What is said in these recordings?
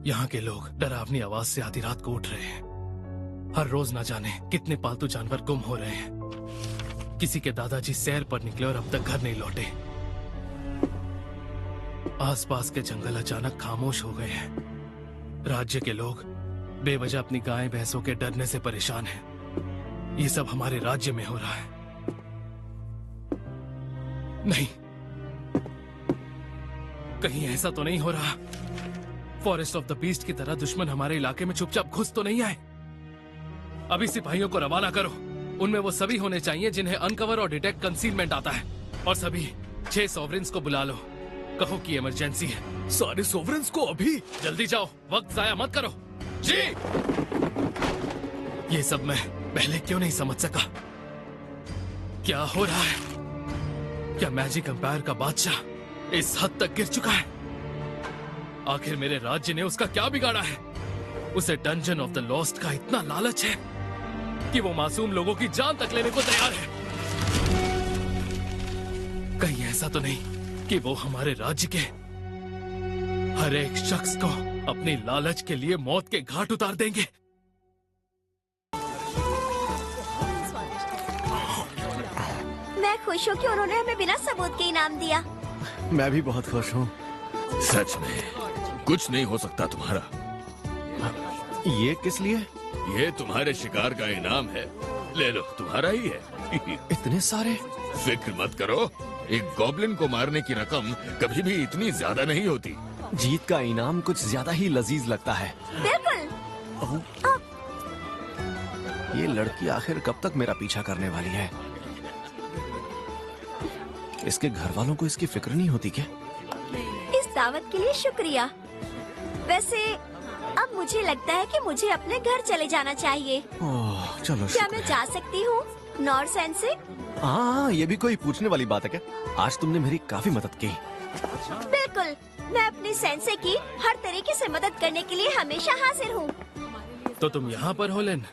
यहाँ के लोग डरावनी आवाज से आधी रात को उठ रहे हैं। हर रोज न जाने कितने पालतू जानवर गुम हो रहे हैं। किसी के दादाजी सैर पर निकले और अब तक घर नहीं लौटे। आसपास के जंगल अचानक खामोश हो गए हैं। राज्य के लोग बेवजह अपनी गाय भैंसों के डरने से परेशान हैं। ये सब हमारे राज्य में हो रहा है। नहीं, कहीं ऐसा तो नहीं हो रहा फॉरेस्ट ऑफ द बीस्ट की तरह दुश्मन हमारे इलाके में चुपचाप घुस तो नहीं आए? अभी सिपाहियों को रवाना करो। उनमें वो सभी होने चाहिए जिन्हें अनकवर और डिटेक्ट कंसीलमेंट आता है। और सभी 6 सॉवरेन्स को बुला लो। कहो कि इमरजेंसी है। सारे सॉवरेन्स को अभी? जल्दी जाओ, वक्त जाया मत करो। जी। ये सब मैं पहले क्यों नहीं समझ सका? क्या हो रहा है? क्या मैजिक एम्पायर का बादशाह इस हद तक गिर चुका है? आखिर मेरे राज्य ने उसका क्या बिगाड़ा है? उसे डंजन ऑफ द लॉस्ट का इतना लालच है कि वो मासूम लोगों की जान तक लेने को तैयार है। कहीं ऐसा तो नहीं कि वो हमारे राज्य के हर एक शख्स को अपनी लालच के लिए मौत के घाट उतार देंगे? मैं खुश हूँ कि उन्होंने हमें बिना सबूत के इनाम दिया। मैं भी बहुत खुश हूँ। सच में कुछ नहीं हो सकता तुम्हारा। ये किस लिए? ये तुम्हारे शिकार का इनाम है। ले लो, तुम्हारा ही है। इतने सारे? फिक्र मत करो, एक गॉब्लिन को मारने की रकम कभी भी इतनी ज्यादा नहीं होती। जीत का इनाम कुछ ज्यादा ही लजीज लगता है। बिल्कुल। ये लड़की आखिर कब तक मेरा पीछा करने वाली है? इसके घर वालों को इसकी फिक्र नहीं होती क्या? इस दावत के लिए शुक्रिया। वैसे अब मुझे लगता है कि मुझे अपने घर चले जाना चाहिए। ओह, चलो। क्या मैं जा सकती हूँ नॉर सेंसे? हाँ, ये भी कोई पूछने वाली बात है क्या? आज तुमने मेरी काफी मदद की। बिल्कुल, मैं अपने सेंसे की हर तरीके से मदद करने के लिए हमेशा हाजिर हूँ। तो तुम यहाँ पर हो लेन?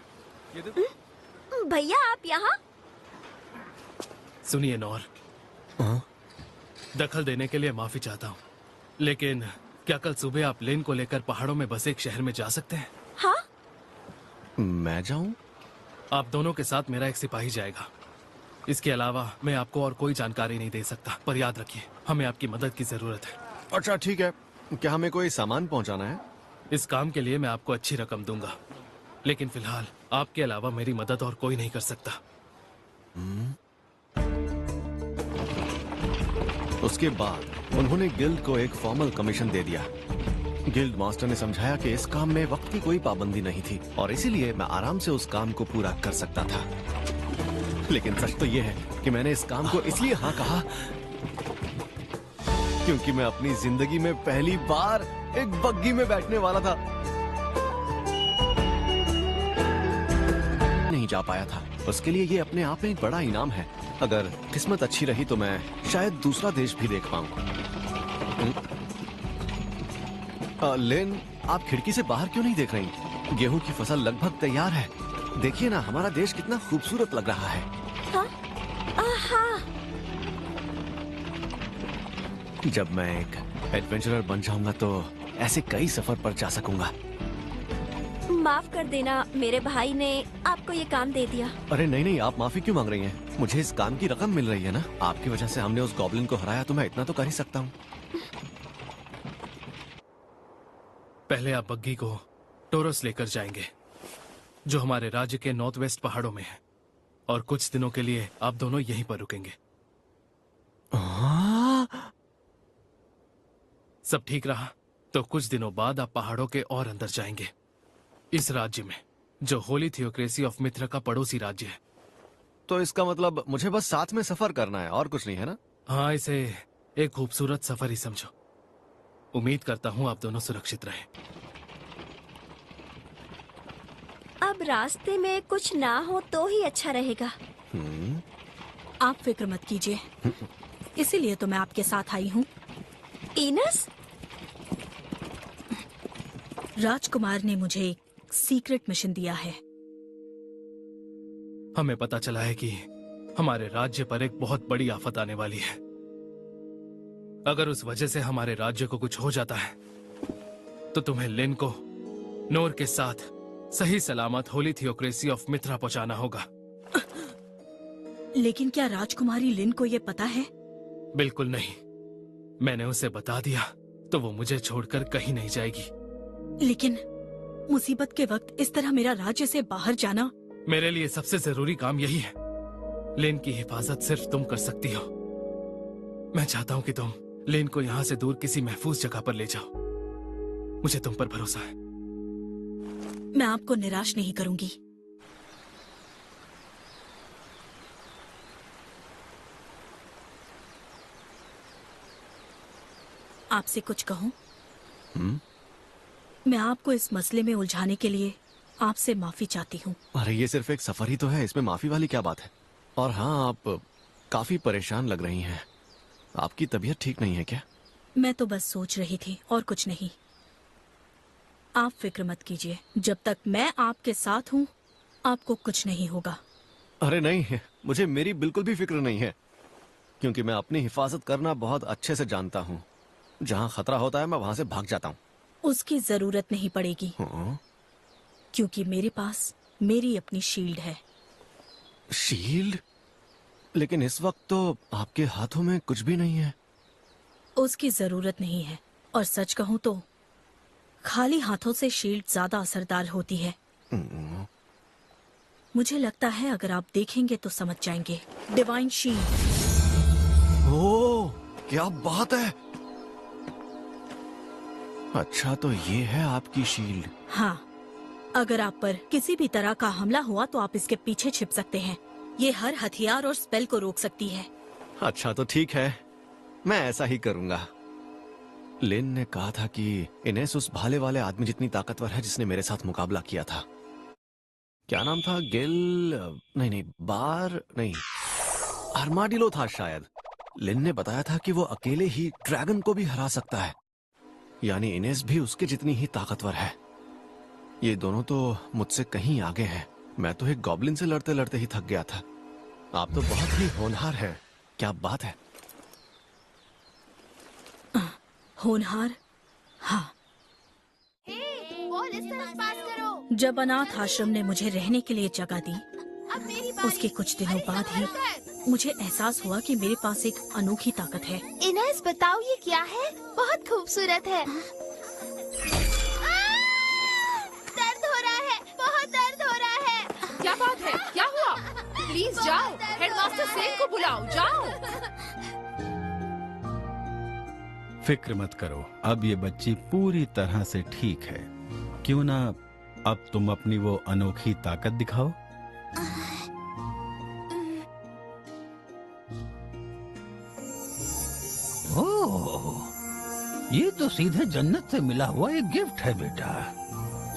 भैया आप यहाँ? सुनिए नॉर, दखल देने के लिए माफी चाहता हूँ, लेकिन क्या कल सुबह आप लेन को लेकर पहाड़ों में बसे एक शहर में जा सकते हैं? हाँ? मैं जाऊँ? आप दोनों के साथ मेरा एक सिपाही जाएगा। इसके अलावा मैं आपको और कोई जानकारी नहीं दे सकता, पर याद रखिए हमें आपकी मदद की जरूरत है। अच्छा ठीक है। क्या हमें कोई सामान पहुंचाना है? इस काम के लिए मैं आपको अच्छी रकम दूंगा, लेकिन फिलहाल आपके अलावा मेरी मदद और कोई नहीं कर सकता। उसके बाद उन्होंने गिल्ड को एक फॉर्मल कमीशन दे दिया। गिल्ड मास्टर ने समझाया कि इस काम में वक्त की कोई पाबंदी नहीं थी और इसीलिए मैं आराम से उस काम को पूरा कर सकता था। लेकिन सच तो यह है कि मैंने इस काम को इसलिए हाँ कहा क्योंकि मैं अपनी जिंदगी में पहली बार एक बग्गी में बैठने वाला था। नहीं जा पाया था, उसके लिए ये अपने आप में एक बड़ा इनाम है। अगर किस्मत अच्छी रही तो मैं शायद दूसरा देश भी देख पाऊं। लेन, आप खिड़की से बाहर क्यों नहीं देख रही? गेहूं की फसल लगभग तैयार है। देखिए ना, हमारा देश कितना खूबसूरत लग रहा है। हाँ? हाँ। जब मैं एक एडवेंचरर बन जाऊंगा तो ऐसे कई सफर पर जा सकूंगा। माफ कर देना, मेरे भाई ने आपको ये काम दे दिया। अरे नहीं नहीं, आप माफी क्यों मांग रही हैं? मुझे इस काम की रकम मिल रही है ना। आपकी वजह से हमने उस गॉब्लिन को हराया तो मैं इतना तो कर ही सकता हूँ। पहले आप बग्गी को टोरस लेकर जाएंगे, जो हमारे राज्य के नॉर्थ वेस्ट पहाड़ों में है, और कुछ दिनों के लिए आप दोनों यहीं पर रुकेंगे। सब ठीक रहा तो कुछ दिनों बाद आप पहाड़ों के और अंदर जाएंगे, इस राज्य में जो होली थियोक्रेसी ऑफ मित्र का पड़ोसी राज्य है। तो इसका मतलब मुझे बस साथ में सफर करना है और कुछ नहीं है ना? हाँ, इसे एक खूबसूरत सफर ही समझो। उम्मीद करता हूँ आप दोनों सुरक्षित रहें। अब रास्ते में कुछ ना हो तो ही अच्छा रहेगा। आप फिक्र मत कीजिए, इसीलिए तो मैं आपके साथ आई हूँ। इनस? राजकुमार ने मुझे एक सीक्रेट मिशन दिया है। हमें पता चला है कि हमारे राज्य पर एक बहुत बड़ी आफत आने वाली है। अगर उस वजह से हमारे राज्य को कुछ हो जाता है तो तुम्हें लिन को नोर के साथ सही सलामत होली थियोक्रेसी ऑफ मित्रा पहुंचाना होगा। लेकिन क्या राजकुमारी लिन को ये पता है? बिल्कुल नहीं। मैंने उसे बता दिया तो वो मुझे छोड़कर कहीं नहीं जाएगी। लेकिन मुसीबत के वक्त इस तरह मेरा राज्य से बाहर जाना। मेरे लिए सबसे जरूरी काम यही है। लेन की हिफाजत सिर्फ तुम कर सकती हो। मैं चाहता हूँ कि तुम लेन को यहाँ से दूर किसी महफूज जगह पर ले जाओ। मुझे तुम पर भरोसा है। मैं आपको निराश नहीं करूंगी। आपसे कुछ कहूं? मैं आपको इस मसले में उलझाने के लिए आपसे माफी चाहती हूँ। अरे ये सिर्फ एक सफर ही तो है, इसमें माफी वाली क्या बात है? और हाँ, आप काफी परेशान लग रही हैं। आपकी तबीयत ठीक नहीं है क्या? मैं तो बस सोच रही थी और कुछ नहीं। आप फिक्र मत कीजिए, जब तक मैं आपके साथ हूँ आपको कुछ नहीं होगा। अरे नहीं, मुझे मेरी बिल्कुल भी फिक्र नहीं है, क्योंकि मैं अपनी हिफाजत करना बहुत अच्छे से जानता हूँ। जहाँ खतरा होता है मैं वहाँ से भाग जाता हूँ। उसकी जरूरत नहीं पड़ेगी, क्योंकि मेरे पास मेरी अपनी शील्ड है। शील्ड? लेकिन इस वक्त तो आपके हाथों में कुछ भी नहीं है। उसकी जरूरत नहीं है, और सच कहूँ तो खाली हाथों से शील्ड ज्यादा असरदार होती है। मुझे लगता है अगर आप देखेंगे तो समझ जाएंगे। Divine shield. ओह, क्या बात है! अच्छा, तो ये है आपकी शील्ड। हाँ, अगर आप पर किसी भी तरह का हमला हुआ तो आप इसके पीछे छिप सकते हैं। ये हर हथियार और स्पेल को रोक सकती है। अच्छा तो ठीक है, मैं ऐसा ही करूंगा। लिन ने कहा था कि इनेस उस भाले वाले आदमी जितनी ताकतवर है जिसने मेरे साथ मुकाबला किया था। क्या नाम था? नहीं, आर्माडिलो था शायद। लिन ने बताया था कि वो अकेले ही ड्रैगन को भी हरा सकता है, यानी इनेस भी उसके जितनी ही ताकतवर है। ये दोनों तो मुझसे कहीं आगे हैं। मैं तो एक गॉब्लिन से लड़ते लड़ते ही थक गया था। आप तो बहुत ही होनहार हैं। क्या बात है! होनहार? हाँ। जब अनाथ आश्रम ने मुझे रहने के लिए जगह दी, उसके कुछ दिनों बाद ही मुझे एहसास हुआ कि मेरे पास एक अनोखी ताकत है। इनेस, बताओ ये क्या है? बहुत खूबसूरत है। दर्द हो रहा है, बहुत दर्द हो रहा है। क्या बात है? क्या हुआ? प्लीज जाओ, हेडमास्टर सेन को बुलाओ, जाओ। फिक्र मत करो, अब ये बच्ची पूरी तरह से ठीक है। क्यों ना अब तुम अपनी वो अनोखी ताकत दिखाओ। ओह, ये तो सीधे जन्नत से मिला हुआ एक गिफ्ट है बेटा।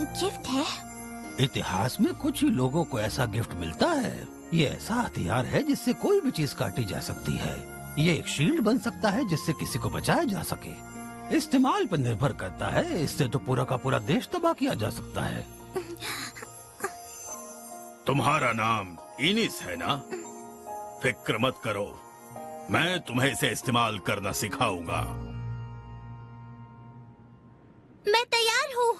गिफ्ट है? इतिहास में कुछ ही लोगों को ऐसा गिफ्ट मिलता है। ये ऐसा हथियार है जिससे कोई भी चीज काटी जा सकती है। ये एक शील्ड बन सकता है जिससे किसी को बचाया जा सके। इस्तेमाल पर निर्भर करता है, इससे तो पूरा का पूरा देश तबाह किया जा सकता है। तुम्हारा नाम इनिस है ना? फिक्र मत करो, मैं तुम्हें इसे इस्तेमाल करना सिखाऊंगा। मैं तैयार हूँ।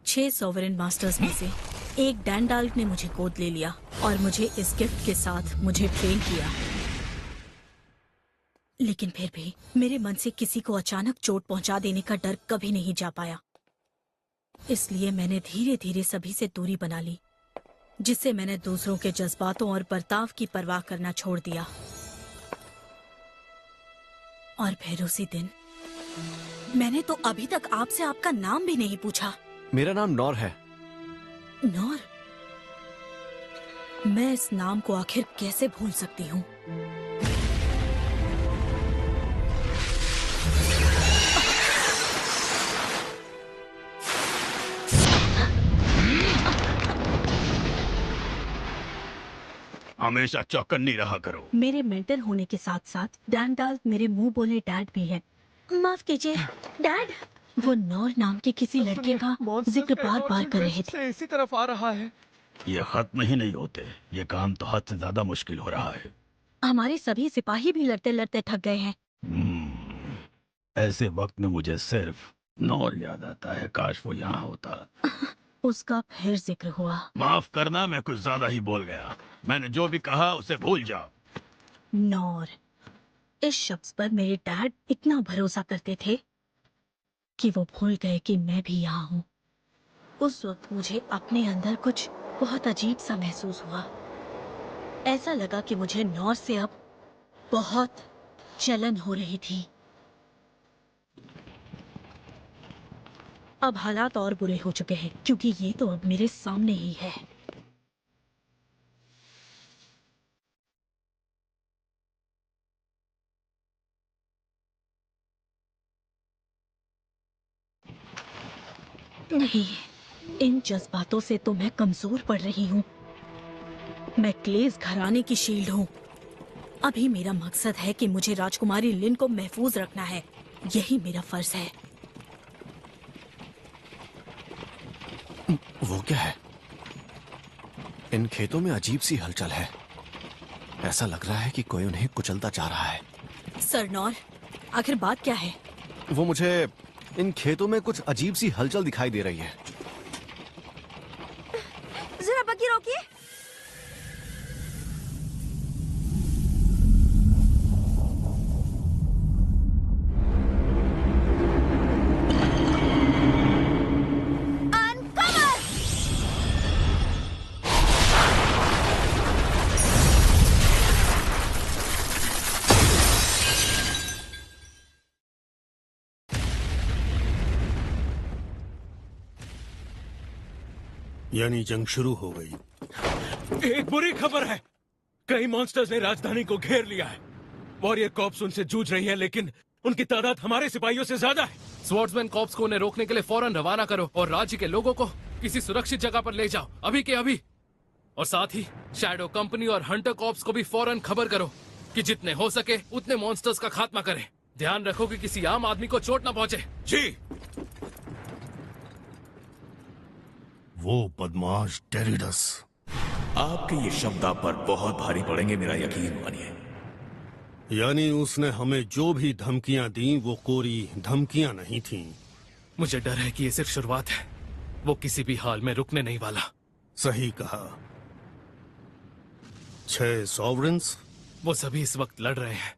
6 सॉवरेन मास्टर्स में से एक डैंडाल्क ने मुझे गोद ले लिया और मुझे इस गिफ्ट के साथ मुझे ट्रेन किया। लेकिन फिर भी मेरे मन से किसी को अचानक चोट पहुंचा देने का डर कभी नहीं जा पाया। इसलिए मैंने धीरे धीरे सभी से दूरी बना ली, जिससे मैंने दूसरों के जज्बातों और बर्ताव की परवाह करना छोड़ दिया। और फिर उसी दिन मैंने तो अभी तक आपसे आपका नाम भी नहीं पूछा। मेरा नाम नॉर है। नॉर? मैं इस नाम को आखिर कैसे भूल सकती हूँ? हमेशा चौकन्नी रहा करो। मेरे मेंटर होने के साथ साथ डैंडाल्क मेरे मुंह बोले डैड भी है। माफ कीजिए डैड। वो नॉर नाम के किसी लड़के का जिक्र बार बार कर रहे थे। इसी तरफ आ रहा है। ये खत्म ही नहीं होते। ये काम तो हद से ज्यादा मुश्किल हो रहा है। हमारे सभी सिपाही भी लड़ते लड़ते थक गए हैं। ऐसे वक्त में मुझे सिर्फ नौर याद आता है, काश वो यहाँ होता। उसका फिर जिक्र हुआ। माफ करना, मैं कुछ ज्यादा ही बोल गया। मैंने जो भी कहा उसे भूल जाओ। नौर, इस शख्स पर मेरे डैड इतना भरोसा करते थे कि वो भूल गए कि मैं भी यहाँ हूँ। उस वक्त मुझे अपने अंदर कुछ बहुत अजीब सा महसूस हुआ। ऐसा लगा कि मुझे नौर से अब बहुत जलन हो रही थी। अब हालात और बुरे हो चुके हैं क्योंकि ये तो अब मेरे सामने ही है। नहीं, इन जज्बातों से तो मैं कमजोर पड़ रही हूँ। मैं क्लेस घराने की शील्ड हूँ। अभी मेरा मकसद है कि मुझे राजकुमारी लिन को महफूज रखना है। यही मेरा फर्ज है। वो क्या है? इन खेतों में अजीब सी हलचल है। ऐसा लग रहा है कि कोई उन्हें कुचलता जा रहा है। सर नौर, आखिर बात क्या है? वो मुझे इन खेतों में कुछ अजीब सी हलचल दिखाई दे रही है। जरा बग्गी रोकिए। यानी जंग शुरू हो गई। एक बुरी खबर है, कई मॉन्स्टर्स ने राजधानी को घेर लिया है। वॉरियर कॉर्प्स उनसे जूझ रही है, लेकिन उनकी तादाद हमारे सिपाहियों से ज्यादा है। स्वॉर्ड्समैन कॉर्प्स को उन्हें रोकने के लिए फौरन रवाना करो और राज्य के लोगों को किसी सुरक्षित जगह पर ले जाओ, अभी के अभी। और साथ ही शैडो कंपनी और हंटर कॉर्प्स को भी फौरन खबर करो कि जितने हो सके उतने मॉन्स्टर्स का खात्मा करें। ध्यान रखो कि किसी आम आदमी को चोट न पहुंचे। जी। वो बदमाश टेरिडस। आपके ये शब्द आप पर बहुत भारी पड़ेंगे, मेरा यकीन मानिए। यानी उसने हमें जो भी धमकियां दी वो कोरी धमकियां नहीं थीं। मुझे डर है कि ये सिर्फ शुरुआत है। वो किसी भी हाल में रुकने नहीं वाला। सही कहा। 6 सॉवरेंस? वो सभी इस वक्त लड़ रहे हैं।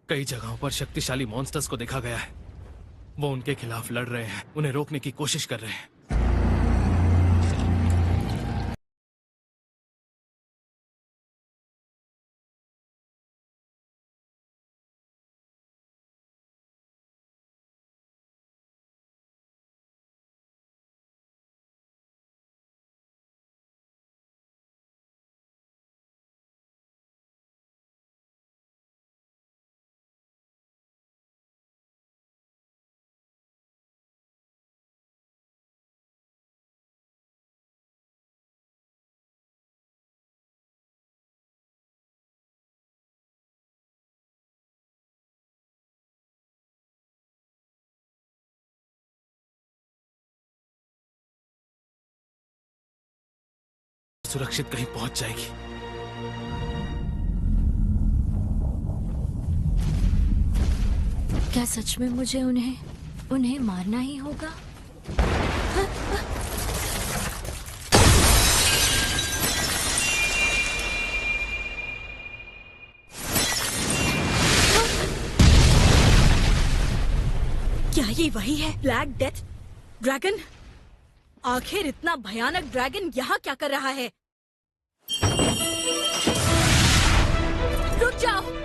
कई जगहों पर शक्तिशाली मॉन्स्टर्स को देखा गया है। वो उनके खिलाफ लड़ रहे हैं, उन्हें रोकने की कोशिश कर रहे हैं। सुरक्षित कहीं पहुंच जाएगी। क्या सच में मुझे उन्हें मारना ही होगा? क्या ये वही है, ब्लैक डेथ ड्रैगन? आखिर इतना भयानक ड्रैगन यहाँ क्या कर रहा है? रुक जाओ।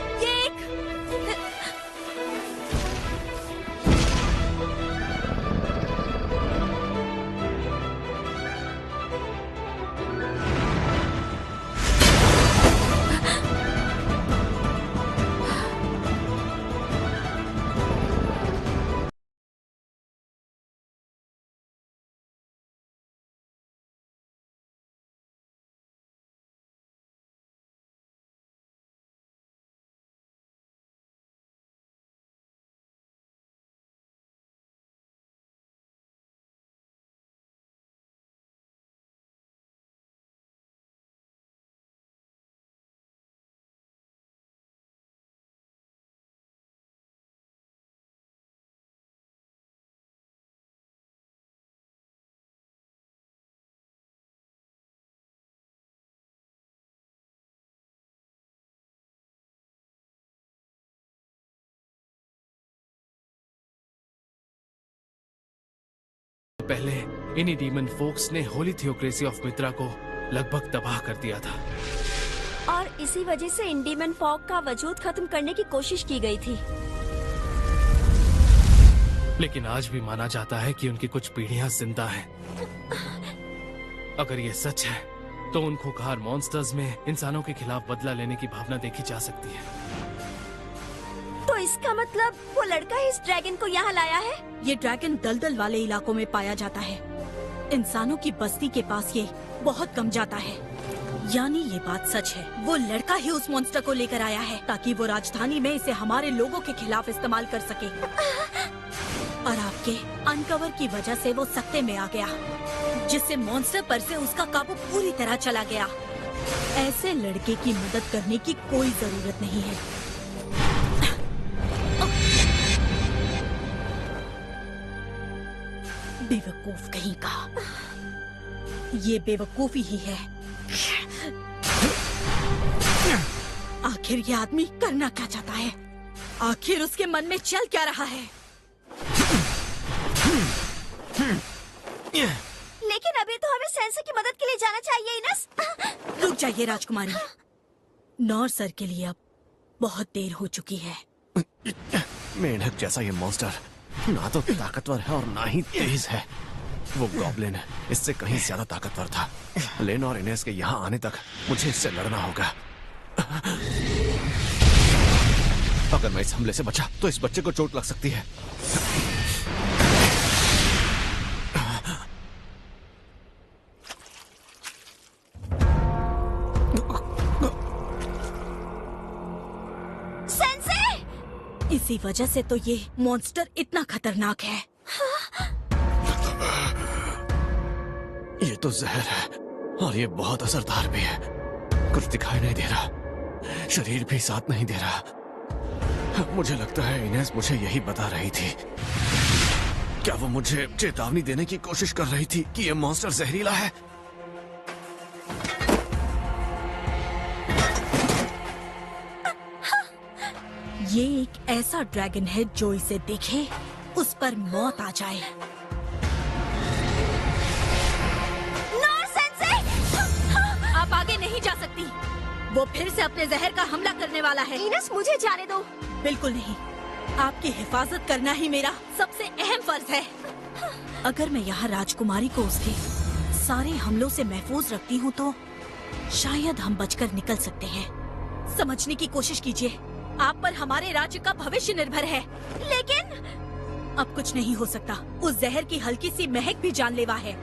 पहले इन्हीं डीमन फोक्स ने होली थियोक्रेसी ऑफ मित्रा को लगभग तबाह कर दिया था। और इसी वजह से इन डीमन फॉग का वजूद खत्म करने की कोशिश की गई थी। लेकिन आज भी माना जाता है कि उनकी कुछ पीढ़ियां जिंदा हैं। अगर ये सच है तो उन खूंखार मॉन्स्टर्स में इंसानों के खिलाफ बदला लेने की भावना देखी जा सकती है। तो इसका मतलब वो लड़का ही इस ड्रैगन को यहाँ लाया है? ये ड्रैगन दलदल वाले इलाकों में पाया जाता है। इंसानों की बस्ती के पास ये बहुत कम जाता है। यानी ये बात सच है, वो लड़का ही उस मॉन्स्टर को लेकर आया है ताकि वो राजधानी में इसे हमारे लोगों के खिलाफ इस्तेमाल कर सके। और आपके अनकवर की वजह से वो सत्ते में आ गया, जिससे मॉन्स्टर पर से उसका काबू पूरी तरह चला गया। ऐसे लड़के की मदद करने की कोई जरूरत नहीं है। बेवकूफ कहीं का, ये बेवकूफी ही है। आखिर ये आदमी करना क्या चाहता है? आखिर उसके मन में चल क्या रहा है? लेकिन अभी तो हमें सेंसर की मदद के लिए जाना चाहिए इनस। रुक जाइए राजकुमारी, नॉर सर के लिए अब बहुत देर हो चुकी है। मेंढक जैसा ये मॉन्स्टर ना तो ताकतवर है और ना ही तेज है। वो गॉब्लिन है, इससे कहीं ज्यादा ताकतवर था। लेन और इनेस के यहाँ आने तक मुझे इससे लड़ना होगा। अगर मैं इस हमले से बचा तो इस बच्चे को चोट लग सकती है। इसी वजह से तो ये मॉन्स्टर इतना खतरनाक है। ये तो जहर है और ये बहुत असरदार भी है। कुछ दिखाई नहीं दे रहा, शरीर भी साथ नहीं दे रहा। मुझे लगता है इनेस मुझे यही बता रही थी। क्या वो मुझे चेतावनी देने की कोशिश कर रही थी कि ये मॉन्स्टर जहरीला है? ये एक ऐसा ड्रैगन है जो इसे देखे उस पर मौत आ जाए। आप आगे नहीं जा सकती, वो फिर से अपने जहर का हमला करने वाला है। इनस मुझे जाने दो। बिल्कुल नहीं, आपकी हिफाजत करना ही मेरा सबसे अहम फर्ज है। अगर मैं यहाँ राजकुमारी को उसके सारे हमलों से महफूज रखती हूँ तो शायद हम बचकर निकल सकते हैं। समझने की कोशिश कीजिए, आप पर हमारे राज्य का भविष्य निर्भर है। लेकिन अब कुछ नहीं हो सकता। उस जहर की हल्की सी महक भी जानलेवा है।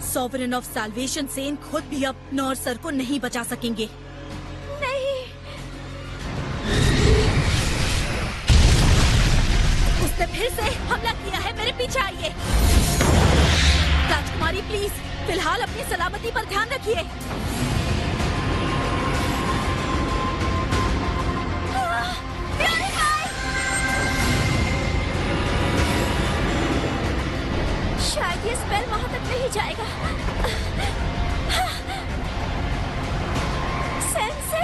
सॉवरेन ऑफ साल्वेशन सेन खुद भी अब नॉर सर को नहीं बचा सकेंगे। नहीं, उसने फिर से हमला किया है। मेरे पीछे आइए। राजकुमारी प्लीज फिलहाल अपनी सलामती पर ध्यान रखिए। शायद ये स्पेल वहां तक नहीं जाएगा। सेंसे,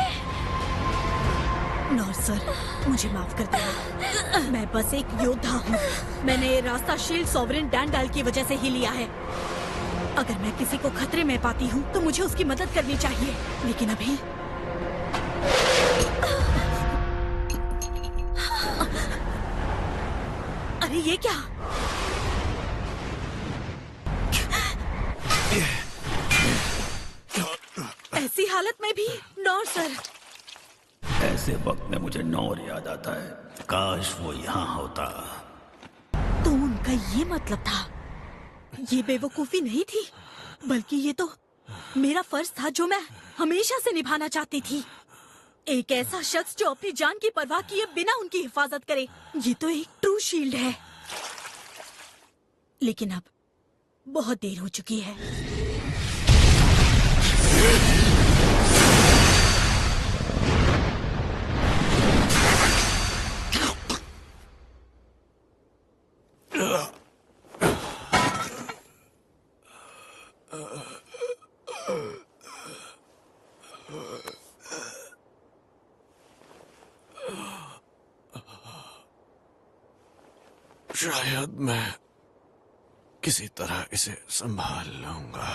नॉर सर, मुझे माफ कर देना। मैं बस एक योद्धा हूँ। मैंने ये रास्ता शील्ड सॉवरेन डैंडाल की वजह से ही लिया है। अगर मैं किसी को खतरे में पाती हूँ तो मुझे उसकी मदद करनी चाहिए। लेकिन अभी अरे ये क्या? ऐसी हालत में भी नॉर सर। ऐसे वक्त में मुझे नौर याद आता है। काश वो यहाँ होता। तो उनका ये मतलब था, ये बेवकूफी नहीं थी, बल्कि ये तो मेरा फर्ज था जो मैं हमेशा से निभाना चाहती थी। एक ऐसा शख्स जो अपनी जान की परवाह किए बिना उनकी हिफाजत करे। ये तो एक ट्रू शील्ड है। लेकिन अब बहुत देर हो चुकी है। शायद मैं किसी तरह इसे संभाल लूंगा।